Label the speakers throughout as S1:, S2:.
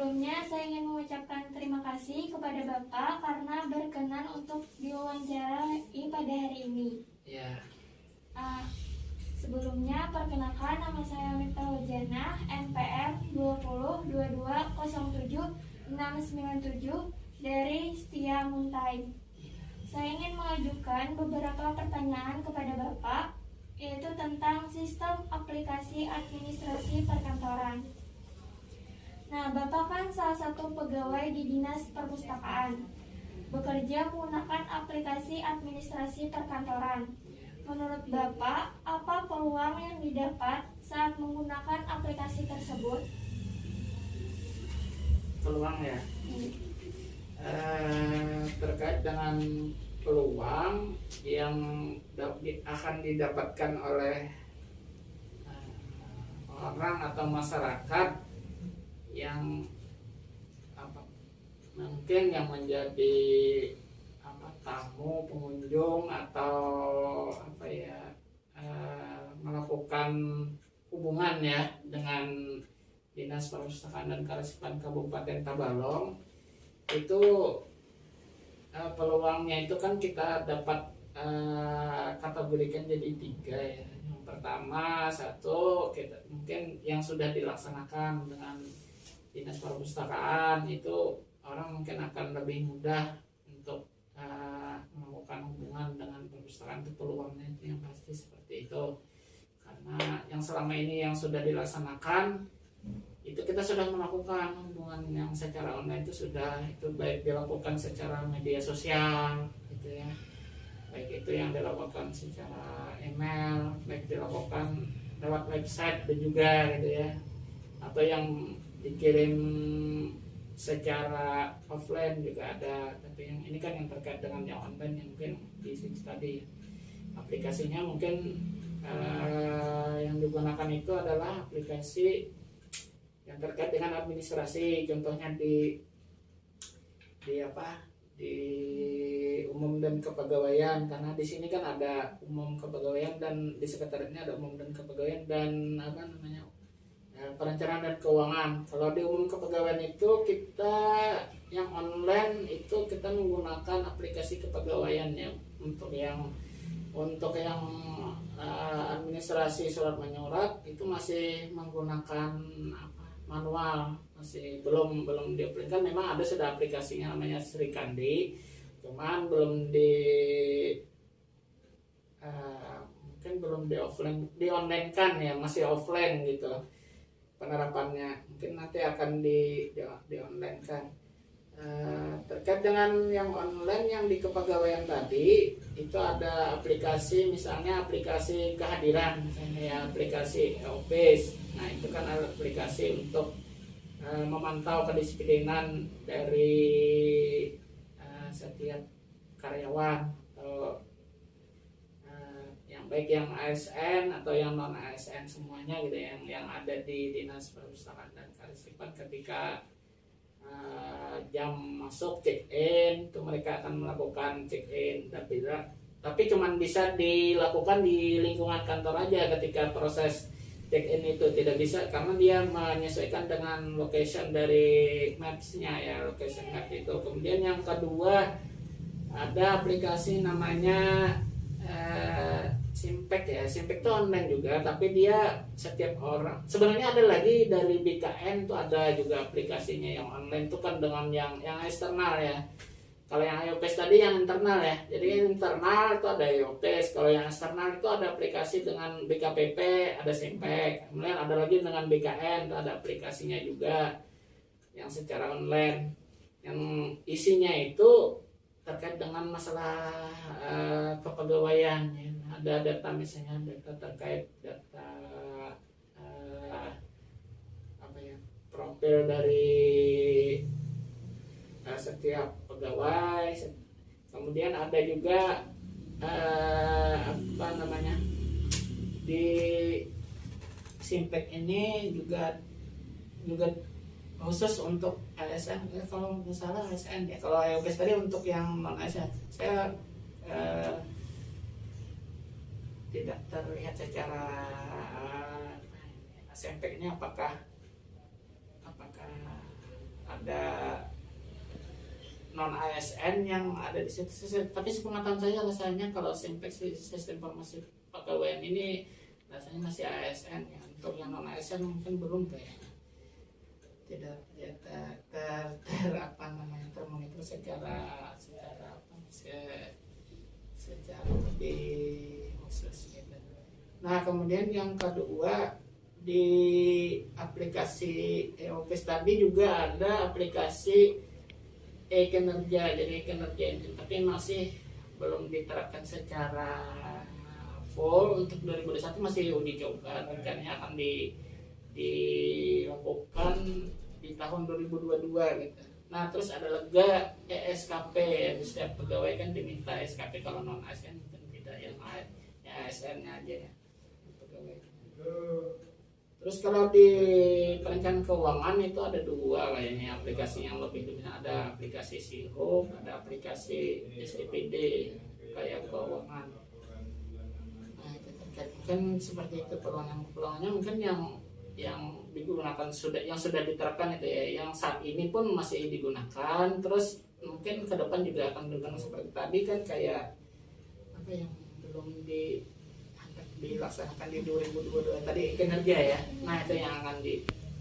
S1: Sebelumnya saya ingin mengucapkan terima kasih kepada Bapak karena berkenan untuk diwawancarai pada hari ini.
S2: Ya.
S1: Sebelumnya perkenalkan, nama saya Miftah Janah, NPM 2022070697 dari Setia Muntai. Saya ingin mengajukan beberapa pertanyaan kepada Bapak, yaitu tentang sistem aplikasi administrasi perkantoran. Nah, Bapak kan salah satu pegawai di Dinas Perpustakaan, bekerja menggunakan aplikasi administrasi perkantoran. Menurut Bapak, apa peluang yang didapat saat menggunakan aplikasi tersebut?
S2: Peluang ya. Terkait dengan peluang yang akan didapatkan oleh orang atau masyarakat yang mungkin yang menjadi tamu, pengunjung atau melakukan hubungan ya dengan Dinas Perpustakaan dan Kearsipan Kabupaten Tabalong, itu peluangnya itu kan kita dapat kategorikan jadi 3 ya. Yang pertama, satu, kita mungkin yang sudah dilaksanakan dengan Dinas Perpustakaan, itu orang mungkin akan lebih mudah untuk melakukan hubungan dengan perpustakaan, itu peluangnya itu yang pasti seperti itu. Karena yang selama ini yang sudah dilaksanakan itu kita sudah melakukan hubungan yang secara online, itu sudah, itu baik dilakukan secara media sosial gitu ya, baik itu yang dilakukan secara email, baik dilakukan lewat website juga gitu ya, atau yang dikirim secara offline juga ada. Tapi yang ini kan yang terkait dengan yang online, yang mungkin di sini tadi aplikasinya mungkin yang digunakan itu adalah aplikasi yang terkait dengan administrasi, contohnya di umum dan kepegawaian, karena di sini kan ada umum kepegawaian dan di sekretariatnya ada umum dan kepegawaian dan perencanaan dan keuangan. Kalau di umum kepegawaian itu kita yang online itu kita menggunakan aplikasi kepegawaiannya. Untuk yang administrasi surat menyurat itu masih menggunakan manual, masih belum diaplikasikan. Memang ada sudah aplikasinya namanya Sri Kandi, cuman mungkin belum di online kan ya, masih offline gitu penerapannya. Mungkin nanti akan di online kan. Terkait dengan yang online yang di kepegawaian tadi, itu ada aplikasi, misalnya aplikasi kehadiran, misalnya ya, aplikasi Office. Nah, itu kan aplikasi untuk memantau kedisiplinan dari setiap karyawan, atau yang baik yang ASN atau yang non ASN semuanya gitu, yang ada di Dinas Perpustakaan dan Kearsipan. Ketika jam masuk check-in, itu mereka akan melakukan check-in, tapi cuman bisa dilakukan di lingkungan kantor aja. Ketika proses check-in itu tidak bisa, karena dia menyesuaikan dengan location dari maps-nya ya, location map itu. Kemudian yang kedua, ada aplikasi namanya Simpek ya. Simpek itu online juga, tapi dia setiap orang, sebenarnya ada lagi dari BKN tuh, ada juga aplikasinya yang online tuh kan dengan yang eksternal ya. Kalau yang iOPS tadi yang internal ya, jadi internal itu ada iOPS. Kalau yang eksternal itu ada aplikasi dengan BKPP, ada Simpek. Kemudian ada lagi dengan BKN, itu ada aplikasinya juga yang secara online, yang isinya itu terkait dengan masalah kepegawaian ya. Ada data, misalnya data terkait data profil dari setiap pegawai. Kemudian ada juga di Simpek ini juga khusus untuk ASN ya, kalau nggak salah ASN ya. Kalau iOS tadi untuk yang non ASN, saya tidak terlihat secara Simpek ini apakah ada non ASN yang ada di situ. Tapi sepengetahuan saya rasanya kalau Simpex sistem informasi kepegawaian ini rasanya masih ASN ya. Untuk yang non ASN mungkin belum kayaknya. Tidak apa namanya termonitor secara lebih khusus gitu. Nah kemudian yang kedua di aplikasi e-office tadi juga ada aplikasi e-kinerja, jadi kinerja itu tapi masih belum diterapkan secara full. Untuk 2021 masih uji coba, rencananya akan dilakukan di tahun 2022 gitu. Nah terus ada lega ESKP, setiap pegawai kan diminta SKP, kalau non ASN mungkin tidak, yang ASN-nya aja ya pegawai. Terus kalau di perencanaan keuangan itu ada dua kayaknya aplikasi yang lebih dominan, ada aplikasi Silhub, ada aplikasi SIPD kayak keuangan. Nah itu terkait mungkin seperti itu peluangnya mungkin yang digunakan yang sudah diterapkan itu ya, yang saat ini pun masih digunakan, terus mungkin ke depan juga akan digunakan seperti tadi kan, kayak apa yang belum dilaksanakan di 2022 tadi kinerja ya. Nah itu yang akan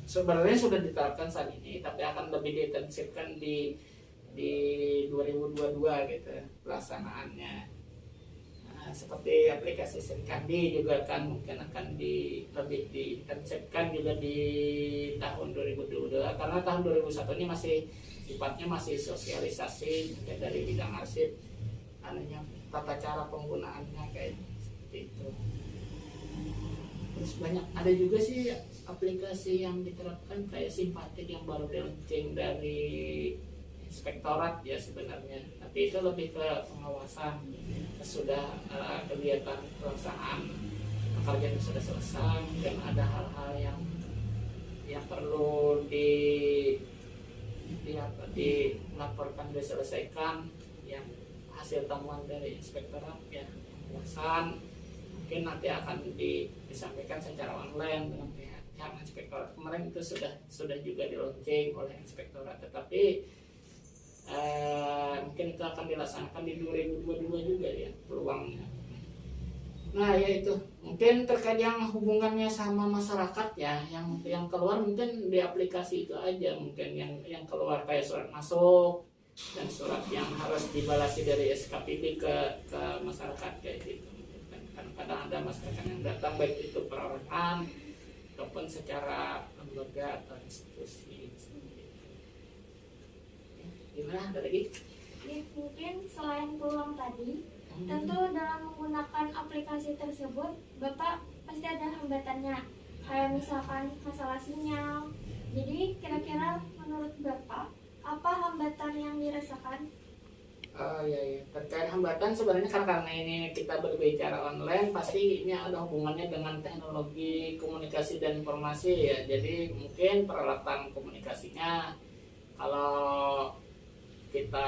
S2: sebenarnya sudah diterapkan saat ini tapi akan lebih diintensifkan di 2022 gitu pelaksanaannya. Nah, seperti aplikasi Serikandi juga kan mungkin akan lebih diintensifkan juga di tahun 2022, karena tahun 2021 ini masih sifatnya masih sosialisasi dari bidang arsip, tata cara penggunaannya kayak seperti itu. Terus banyak ada juga sih aplikasi yang diterapkan kayak Simpatik yang baru di-launching dari inspektorat ya sebenarnya, tapi itu lebih ke pengawasan. Sudah kegiatan pelaksanaan pekerjaan sudah selesai dan ada hal-hal yang perlu dilaporkan, diselesaikan, yang hasil temuan dari inspektorat ya pengawasan mungkin nanti akan disampaikan secara online dengan pihak inspektorat. Kemarin itu sudah juga di-launching oleh inspektorat, tetapi mungkin itu akan dilaksanakan di 2022 juga ya peluangnya. Nah ya itu mungkin terkait yang hubungannya sama masyarakat ya, yang keluar mungkin di aplikasi itu aja, mungkin yang keluar kayak surat masuk dan surat yang harus dibalasi dari SKPD ke masyarakat kayak gitu. Kadang ada masyarakat yang datang baik itu perorangan ataupun secara lembaga atau institusi. Gimana ada lagi?
S1: Ya, mungkin selain peluang tadi, tentu dalam menggunakan aplikasi tersebut Bapak pasti ada hambatannya, kayak misalkan masalah sinyal. Jadi kira-kira menurut Bapak apa hambatan yang dirasakan?
S2: Oh ya, terkait hambatan sebenarnya karena ini kita berbicara online, pasti ini ada hubungannya dengan teknologi komunikasi dan informasi ya. Jadi mungkin peralatan komunikasinya, kalau kita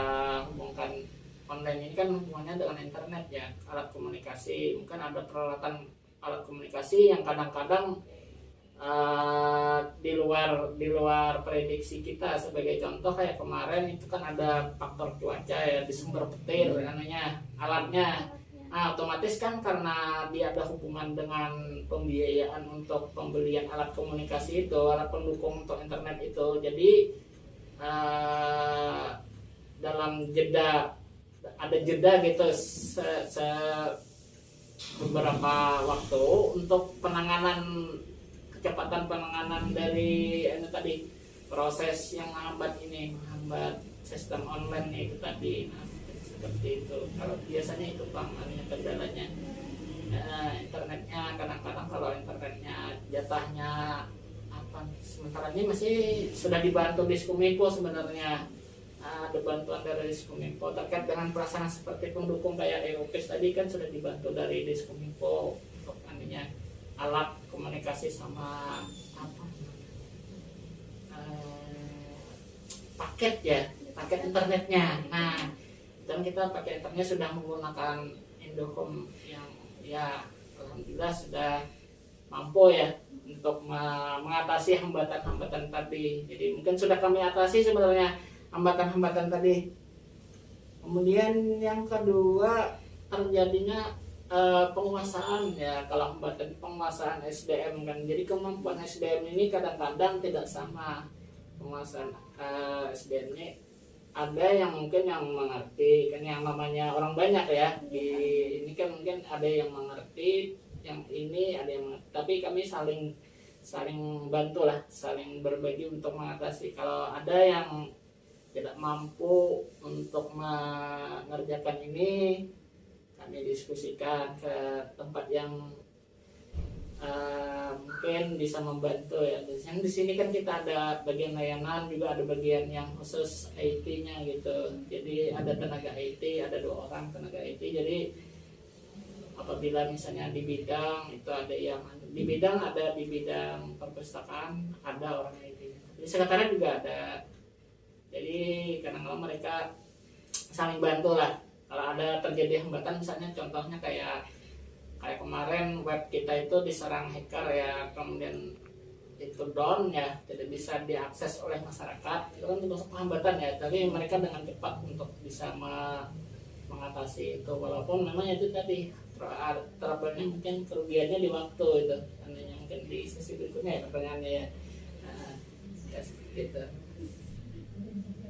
S2: hubungkan online ini kan hubungannya dengan internet ya, alat komunikasi. Mungkin ada peralatan alat komunikasi yang kadang-kadang di luar prediksi kita. Sebagai contoh kayak kemarin itu kan ada faktor cuaca ya di sumber petir alatnya. Nah otomatis kan karena dia ada hubungan dengan pembiayaan untuk pembelian alat komunikasi itu, alat pendukung untuk internet itu, jadi dalam ada jeda gitu beberapa waktu untuk kecepatan penanganan dari tadi proses yang menghambat sistem online itu tadi. Nah, seperti itu. Kalau biasanya itu kendalanya internetnya, kadang-kadang kalau internetnya jatahnya sementara ini masih sudah dibantu Diskominfo sebenarnya. Ada bantuan dari Diskominfo terkait dengan pelaksanaan seperti pendukung kayak e-office tadi kan sudah dibantu dari Diskominfo untuk alat komunikasi sama paket internetnya. Nah dan kita pakai internetnya sudah menggunakan Indohome yang ya alhamdulillah sudah mampu ya untuk mengatasi hambatan-hambatan tadi. Jadi mungkin sudah kami atasi sebenarnya hambatan-hambatan tadi. Kemudian yang kedua, terjadinya penguasaan ya. Kalau hambatan penguasaan SDM kan, jadi kemampuan SDM ini kadang-kadang tidak sama. Penguasaan SDM ini ada yang mungkin yang mengerti, kan yang namanya orang banyak ya di ini kan, mungkin ada yang mengerti, yang ini ada yang mengerti, tapi kami saling bantu lah, saling berbagi untuk mengatasi. Kalau ada yang tidak mampu untuk mengerjakan ini, kami diskusikan ke tempat yang mungkin bisa membantu ya. Yang di sini kan kita ada bagian layanan, juga ada bagian yang khusus IT-nya gitu. Jadi ada tenaga IT, ada 2 orang tenaga IT. Jadi apabila misalnya di bidang itu ada yang di bidang perpustakaan ada orang IT. Di sekretariat juga ada. Jadi kadang-kadang mereka saling bantu lah. Kalau ada terjadi hambatan, misalnya contohnya kayak kemarin web kita itu diserang hacker ya, kemudian itu down ya, tidak bisa diakses oleh masyarakat, itu kan termasuk hambatan ya. Tapi mereka dengan cepat untuk bisa mengatasi itu, walaupun memang itu tadi trouble-nya mungkin kerugiannya di waktu itu. Andainya mungkin di sesi berikutnya ya pertanyaannya ya. Nah, ya seperti itu.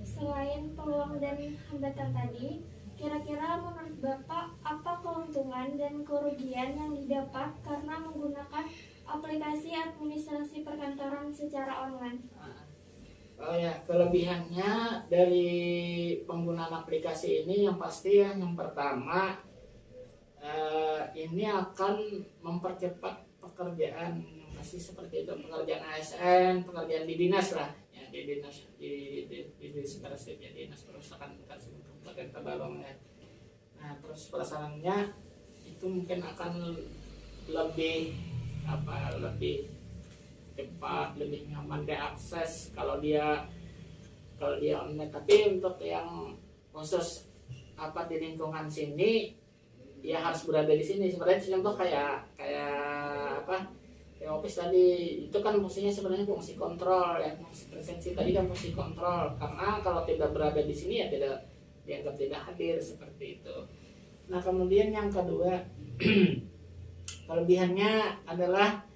S1: Selain peluang dan hambatan tadi, kira-kira menurut Bapak apa keuntungan dan kerugian yang didapat karena menggunakan aplikasi administrasi perkantoran secara online?
S2: Oh ya, kelebihannya dari penggunaan aplikasi ini yang pasti ya, yang pertama ini akan mempercepat pekerjaan yang pasti seperti itu, pekerjaan ASN, pekerjaan di dinas lah ya, di dinas di Persib ya, dinas perpustakaan Kabupaten Tabalong ya. Nah, terus pelaksanaannya itu mungkin akan lebih cepat, lebih nyaman diakses kalau dia online. Tapi untuk yang khusus di lingkungan sini ya harus berada di sini. Sebenarnya contoh kayak Office tadi itu kan fungsinya sebenarnya fungsi kontrol ya, fungsi presensi tadi kan fungsi kontrol. Karena kalau tidak berada di sini ya tidak dianggap tidak hadir seperti itu. Nah, kemudian yang kedua kelebihannya adalah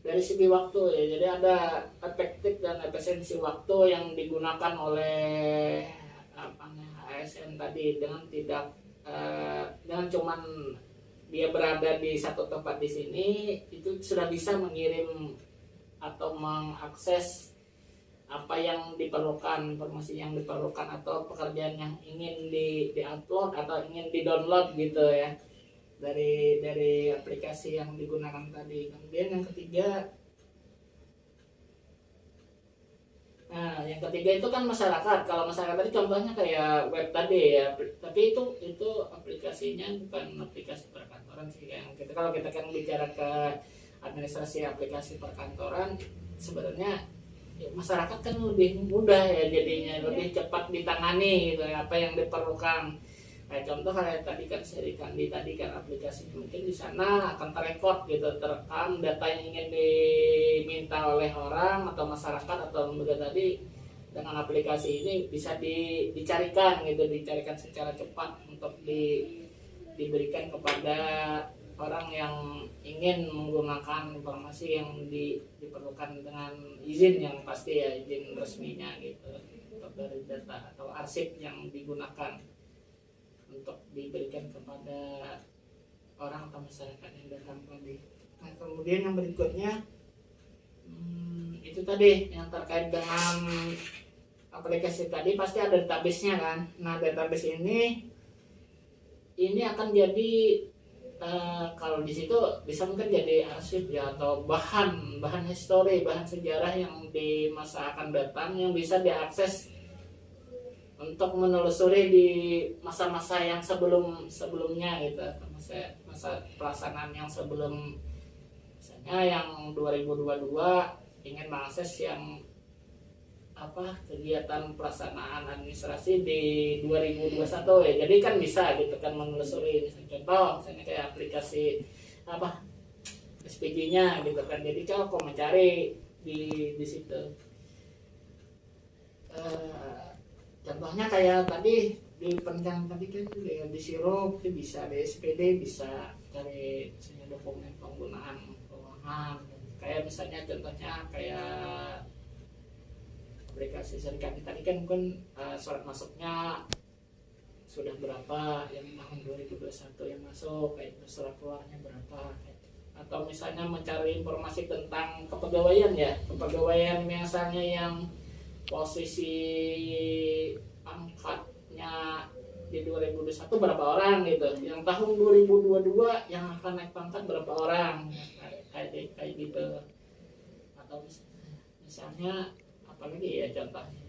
S2: dari segi waktu ya. Jadi ada efektif dan efisiensi waktu yang digunakan oleh ASN tadi, dengan dengan cuman dia berada di satu tempat di sini, itu sudah bisa mengirim atau mengakses apa yang diperlukan, informasi yang diperlukan, atau pekerjaan yang ingin di-upload atau ingin di-download gitu ya, dari aplikasi yang digunakan tadi. Kemudian yang ketiga, yang ketiga itu kan masyarakat. Kalau masyarakat tadi contohnya kayak web tadi ya, tapi itu aplikasinya bukan aplikasi perkantoran sih. Kalau kita kan bicara ke administrasi aplikasi perkantoran, sebenarnya ya, masyarakat kan lebih mudah ya jadinya, lebih cepat ditangani gitu ya, apa yang diperlukan. Kayak contoh kayak tadi kan Seri Kandi tadi kan aplikasi, mungkin di sana akan terekod gitu, terekam data yang ingin diminta oleh orang atau masyarakat atau lembaga tadi. Dengan aplikasi ini bisa dicarikan secara cepat untuk diberikan kepada orang yang ingin menggunakan informasi yang diperlukan dengan izin yang pasti ya, izin resminya gitu, untuk dari data atau arsip yang digunakan untuk diberikan kepada orang atau masyarakat yang datang tadi. Nah, kemudian yang berikutnya itu tadi yang terkait dengan aplikasi tadi, pasti ada database-nya kan. Nah, database ini akan jadi kalau di situ bisa mungkin jadi arsip ya, atau bahan histori, bahan sejarah yang di masa akan datang yang bisa diakses untuk menelusuri di masa-masa yang sebelumnya gitu, masa pelaksanaan yang sebelum, misalnya yang 2022 ingin mengakses yang kegiatan pelaksanaan administrasi di 2021 ya, jadi kan bisa gitu kan menelusuri. Contoh misalnya kayak aplikasi SPG-nya gitu kan. Jadi coba mencari di situ. Contohnya kayak tadi di perencanaan tadi kan di sirup itu bisa, di SPD bisa cari misalnya dokumen penggunaan keuangan. Kayak misalnya contohnya kayak aplikasi sertifikat tadi kan mungkin surat masuknya sudah berapa yang tahun 2021 yang masuk, kayak surat keluarnya berapa, atau misalnya mencari informasi tentang kepegawaian ya, kepegawaian misalnya yang posisi pangkatnya di 2021 berapa orang gitu, yang tahun 2022 yang akan naik pangkat berapa orang, kayak gitu. Atau misalnya apalagi ya contohnya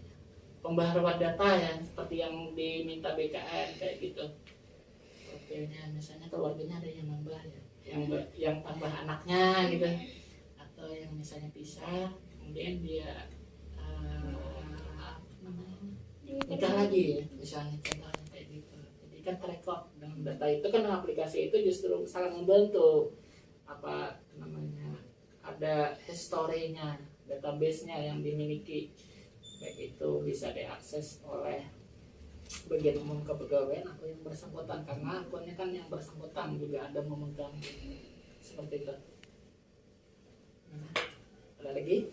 S2: pembaharuan data ya, seperti yang diminta BKN kayak gitu. Profilnya misalnya keluarganya ada yang nambah ya, yang tambah anaknya gitu, atau yang misalnya pisah kemudian dia nikah lagi ya, misalnya contohnya kayak gitu. Jadi kan terekod dengan data itu kan, aplikasi itu justru sangat membantu apa namanya, ada historinya, database-nya yang dimiliki, baik itu bisa diakses oleh bagian umum kepegawaian atau yang bersangkutan, karena akunnya kan yang bersangkutan juga ada memegang seperti itu. Nah, ada lagi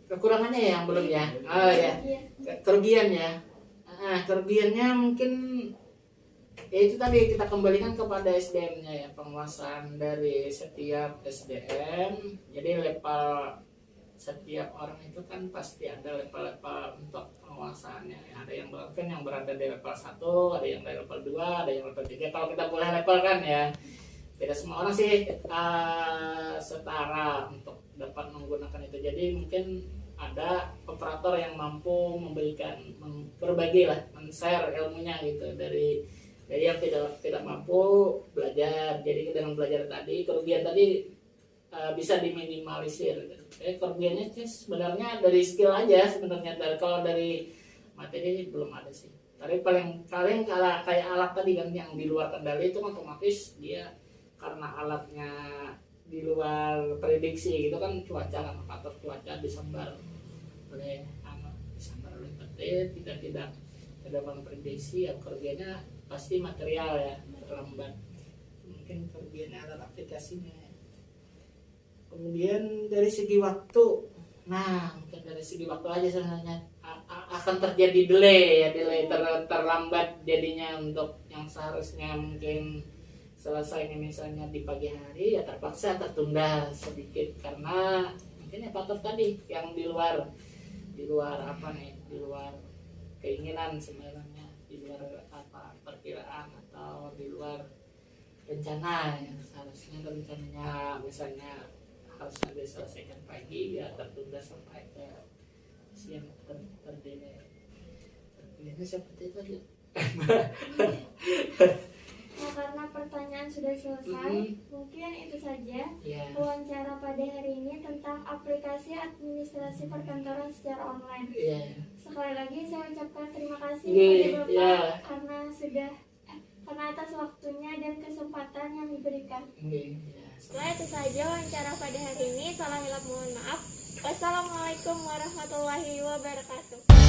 S2: kekurangannya ya yang belum ya? Oh ya, kerugian ya. Kerugiannya mungkin ya itu tadi, kita kembalikan kepada SDM-nya ya, penguasaan dari setiap SDM. Jadi level setiap orang itu kan pasti ada level-level untuk penguasaannya. Ada yang bahkan yang berada di level 1, ada yang di level 2, ada yang level 3. Kalau kita boleh level kan ya, tidak semua orang sih setara untuk dapat menggunakan itu. Jadi mungkin ada operator yang mampu memberikan, berbagi lah, men-share ilmunya gitu dari yang tidak mampu belajar. Jadi dengan belajar tadi, kerugian tadi bisa diminimalisir. Kerugiannya sebenarnya dari skill aja sebenarnya. Kalau dari materi belum ada sih. Tapi paling kayak alat tadi kan yang di luar kendali itu otomatis dia karena alatnya di luar prediksi gitu kan, cuaca kan, faktor cuaca disambar oleh petir, tidak memprediksi, ya kerugiannya pasti material ya, terlambat. Mungkin kerugiannya adalah aplikasinya. Kemudian dari segi waktu, nah mungkin dari segi waktu aja sebenarnya akan terjadi delay terlambat jadinya, untuk yang seharusnya mungkin selesainya misalnya di pagi hari ya terpaksa tertunda sedikit karena mungkin ya faktor tadi yang di luar apa nih, di luar keinginan sebenarnya, di luar apa perkiraan atau di luar rencana yang seharusnya rencananya misalnya harusnya diselesaikan pagi ya tertunda sampai ke siang terdelay. Ini seperti itu aja.
S1: Nah, karena pertanyaan sudah selesai, mungkin itu saja wawancara pada hari ini tentang aplikasi administrasi perkantoran secara online. Sekali lagi saya ucapkan terima kasih kepada Bapak karena atas waktunya dan kesempatan yang diberikan. Setelah itu saja wawancara pada hari ini. Salah hilap mohon maaf. Wassalamualaikum warahmatullahi wabarakatuh.